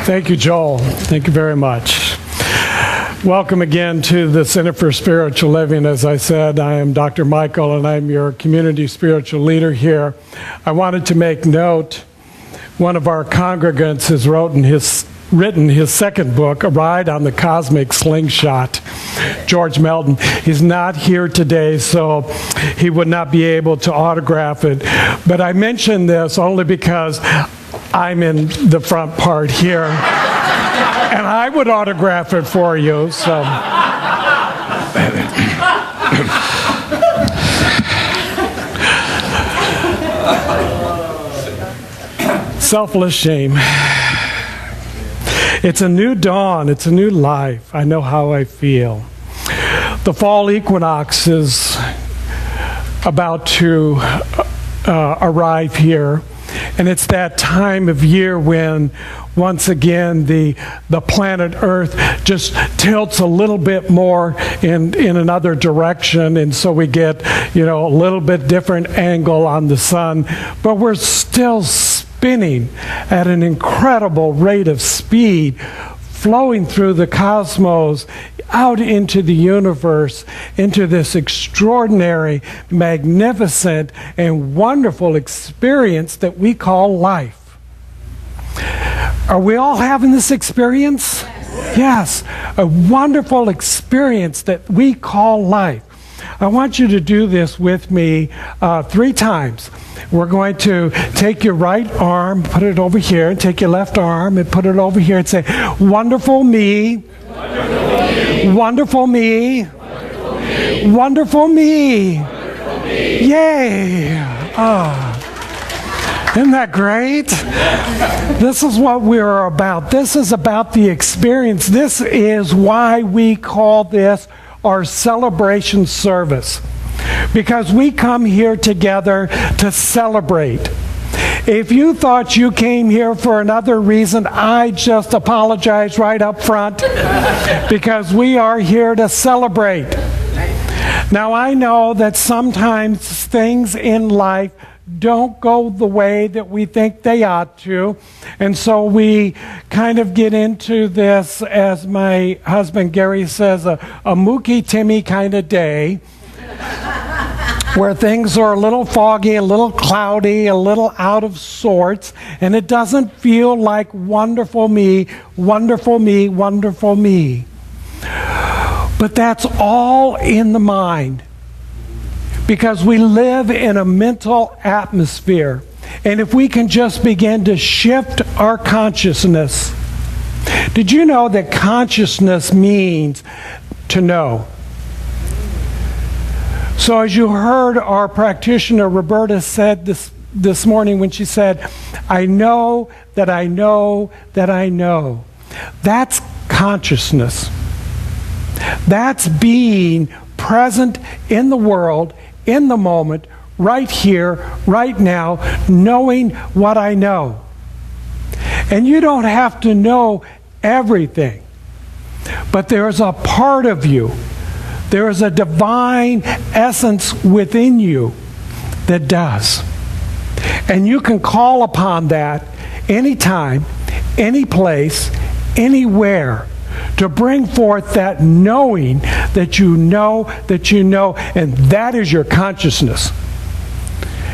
Thank you, Joel. Thank you very much. Welcome again to the Center for Spiritual Living. As I said, I am Dr. Michael, and I'm your community spiritual leader here. I wanted to make note, one of our congregants has written his second book, A Ride on the Cosmic Slingshot, George Melton. He's not here today, so he would not be able to autograph it. But I mention this only because I'm in the front part here, and I would autograph it for you. So, selfless shame. It's a new dawn. It's a new life. I know how I feel. The fall equinox is about to arrive here. And it's that time of year when, once again, the planet Earth just tilts a little bit more in another direction, and so we get, a little bit different angle on the sun. But we're still spinning at an incredible rate of speed, flowing through the cosmos, out into the universe, into this extraordinary, magnificent, and wonderful experience that we call life. Are we all having this experience? Yes, a wonderful experience that we call life. I want you to do this with me 3 times. We're going to take your right arm, put it over here, and take your left arm and put it over here and say, "Wonderful me. Wonderful me. Wonderful me. Yay. Isn't that great? This is what we're about. This is about the experience. This is why we call this our celebration service. Because we come here together to celebrate. If you thought you came here for another reason, I just apologize right up front, because we are here to celebrate. Now, I know that sometimes things in life don't go the way that we think they ought to, and so we kind of get into this, as my husband Gary says, a Mookie Timmy kind of day, where things are a little foggy, a little cloudy, a little out of sorts, and it doesn't feel like wonderful me, wonderful me, wonderful me. But that's all in the mind, because we live in a mental atmosphere. And if we can just begin to shift our consciousness. Did you know that consciousness means to know? So as you heard our practitioner Roberta said this morning when she said, "I know that I know that I know." That's consciousness. That's being present in the world, in the moment, right here, right now, knowing what I know. And you don't have to know everything, but there's a part of you, there is a divine essence within you that does. And you can call upon that anytime, any place, anywhere, to bring forth that knowing that you know, and that is your consciousness.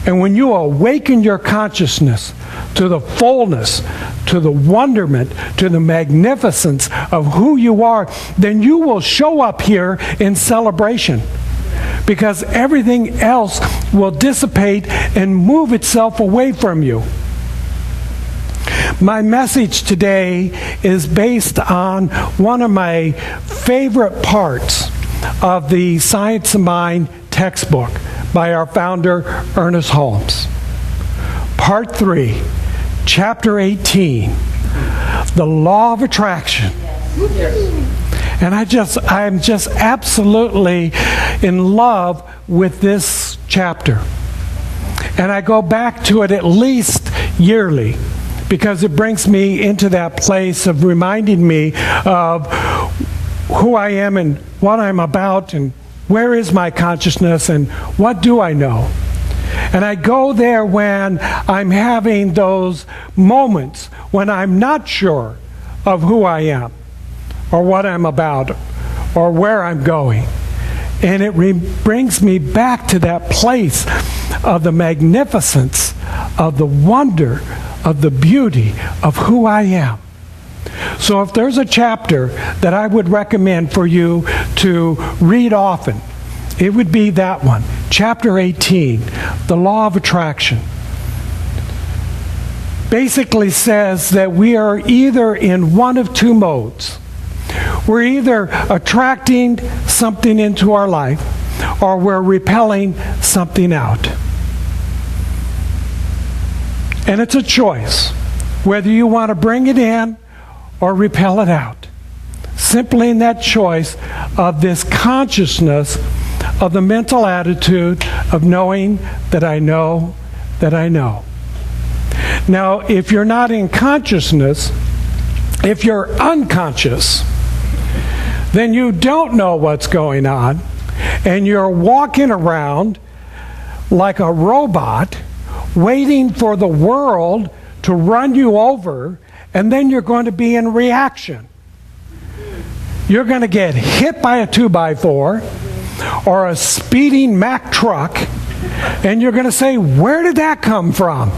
And when you awaken your consciousness to the fullness, to the wonderment, to the magnificence of who you are, then you will show up here in celebration, because everything else will dissipate and move itself away from you. My message today is based on one of my favorite parts of the Science of Mind textbook by our founder, Ernest Holmes. Part 3, Chapter 18, The Law of Attraction. And I'm just absolutely in love with this chapter. And I go back to it at least yearly, because it brings me into that place of reminding me of who I am and what I'm about and where is my consciousness and what do I know. And I go there when I'm having those moments when I'm not sure of who I am, or what I'm about, or where I'm going. And it brings me back to that place of the magnificence, of the wonder, of the beauty of who I am. So if there's a chapter that I would recommend for you to read often, it would be that one, chapter 18, The Law of Attraction. Basically says that we are either in one of two modes. We're either attracting something into our life, or we're repelling something out. And it's a choice, whether you want to bring it in or repel it out. Simply in that choice of this consciousness of the mental attitude of knowing that I know that I know. Now, if you're not in consciousness, if you're unconscious, then you don't know what's going on, and you're walking around like a robot, waiting for the world to run you over, and then you're going to be in reaction. You're going to get hit by a 2x4 or a speeding Mack truck, and you're going to say, where did that come from?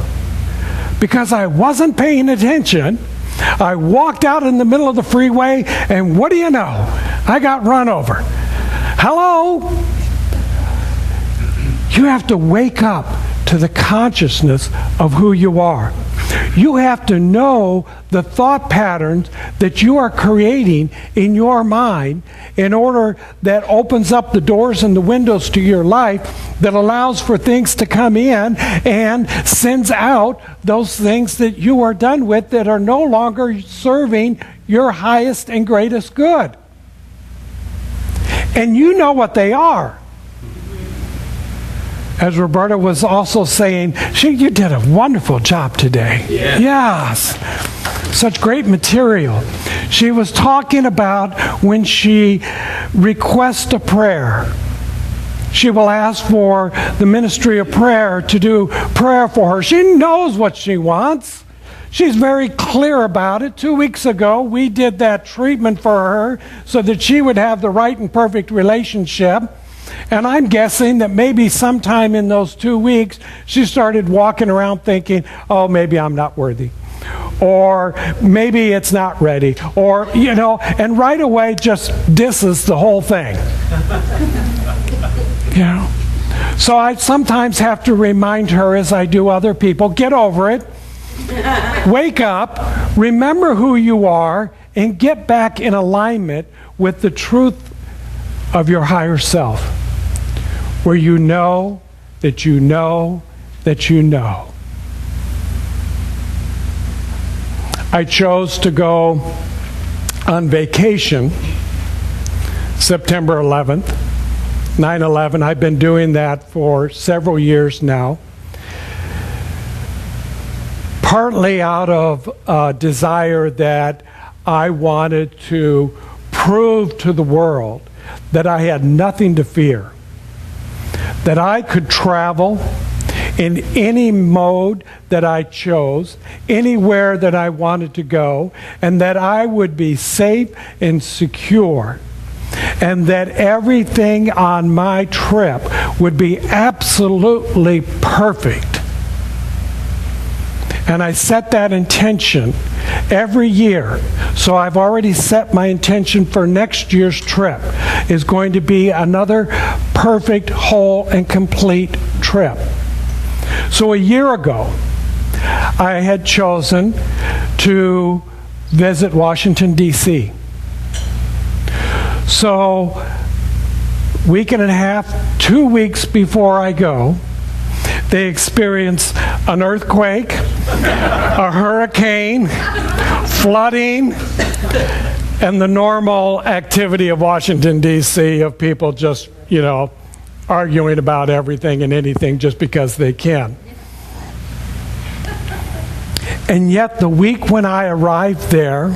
Because I wasn't paying attention. I walked out in the middle of the freeway, and what do you know? I got run over. Hello? You have to wake up to the consciousness of who you are. You have to know the thought patterns that you are creating in your mind in order that opens up the doors and the windows to your life that allows for things to come in and sends out those things that you are done with that are no longer serving your highest and greatest good. And you know what they are. As Roberta was also saying, you did a wonderful job today. Yeah. Yes. Such great material. She was talking about when she requests a prayer. She will ask for the ministry of prayer to do prayer for her. She knows what she wants. She's very clear about it. 2 weeks ago, we did that treatment for her so that she would have the right and perfect relationship. And I'm guessing that maybe sometime in those 2 weeks, she started walking around thinking, oh, maybe I'm not worthy. Or maybe it's not ready. Or, and right away just disses the whole thing. So I sometimes have to remind her, as I do other people, get over it. Wake up, remember who you are, and get back in alignment with the truth of your higher self, where you know that you know that you know. I chose to go on vacation September 11th, 9/11. I've been doing that for several years now. Partly out of a desire that I wanted to prove to the world that I had nothing to fear, that I could travel in any mode that I chose, anywhere that I wanted to go, and that I would be safe and secure, and that everything on my trip would be absolutely perfect. And I set that intention every year. So I've already set my intention for next year's trip is going to be another perfect, whole, and complete trip. So a year ago, I had chosen to visit Washington, D.C. So week and a half, 2 weeks before I go, they experience an earthquake, a hurricane, flooding, and the normal activity of Washington, D.C. of people just, arguing about everything and anything just because they can. And yet the week when I arrived there,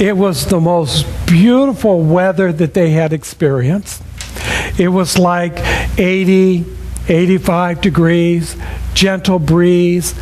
it was the most beautiful weather that they had experienced. It was like 80, 85 degrees, gentle breeze.